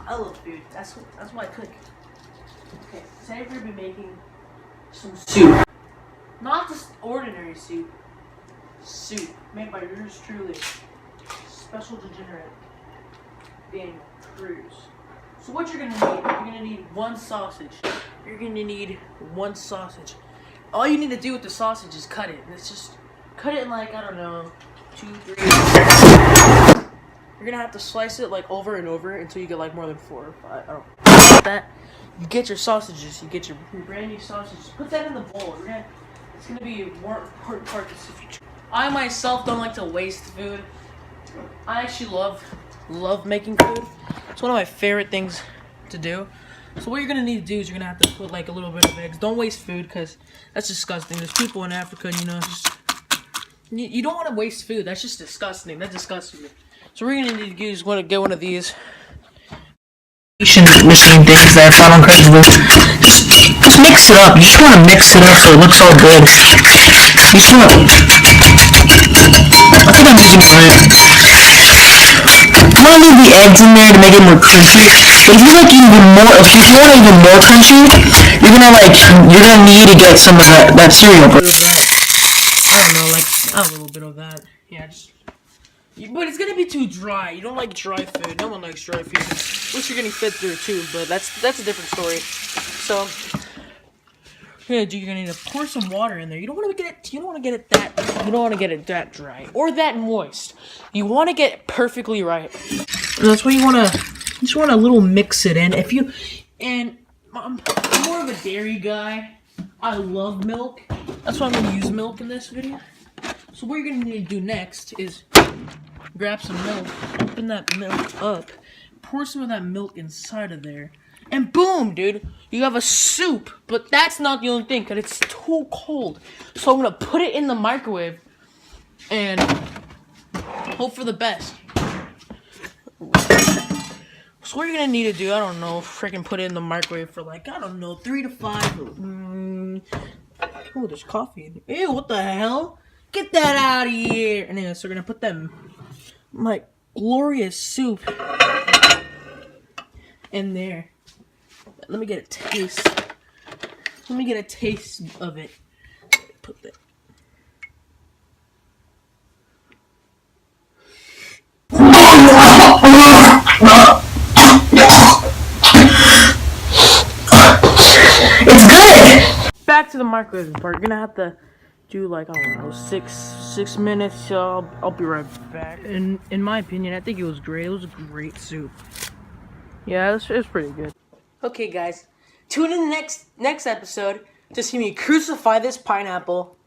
I love food. That's why I cook. Okay, today we're gonna be making some soup. Not just ordinary soup. Soup made by yours truly. Special degenerate Daniel Cruz. So what you're gonna need one sausage. You're gonna need one sausage. All you need to do with the sausage is cut it. It's just cut it in like, I don't know, 2, 3. You're gonna have to slice it like over and over until you get like more than 4 or 5. I don't know. That. You get your sausages. You get your brand new sausages. Put that in the bowl. It's gonna be a more important part of the future. I myself don't like to waste food. I actually love making food. It's one of my favorite things to do. So what you're gonna need to do is you're gonna have to put like a little bit of eggs. Don't waste food because that's disgusting. There's people in Africa, you don't want to waste food. That's just disgusting. That disgusts me. So we're gonna need to get one of these machine things that I found on Craigslist. Just mix it up. You just want to mix it up so it looks all good. You just want to. I think I'm using the right. I'm gonna leave the eggs in there to make it more crunchy. But if you like even more, if you want even more crunchy, you're gonna need to get some of that cereal. But I don't know, like a little bit of that. Yeah, but it's gonna be too dry. You don't like dry food. No one likes dry food. Unless you're getting fed through it too, but that's a different story. So you're gonna need to pour some water in there. You don't want to get it that dry or that moist. You want to get it perfectly right. And that's why you just want to little mix it in. I'm more of a dairy guy. I love milk. That's why I'm gonna use milk in this video. So what you're gonna need to do next is grab some milk, open that milk up, pour some of that milk inside of there, and boom, dude, you have a soup. But that's not the only thing, because it's too cold. So I'm gonna put it in the microwave and hope for the best. So what you're gonna need to do, I don't know, freaking put it in the microwave for like, I don't know, 3 to 5. Oh, there's coffee in here. Ew, what the hell? Get that out of here! Anyway, so we're gonna put my glorious soup in there. Let me get a taste. Let me get a taste of it. Put that. It's good! Back to the microwave part. You're gonna have to do like, I don't know, 6 minutes. So I'll be right back. In my opinion, I think it was great. It was a great soup. Yeah, it was pretty good. Okay, guys, tune in the next episode to see me crucify this pineapple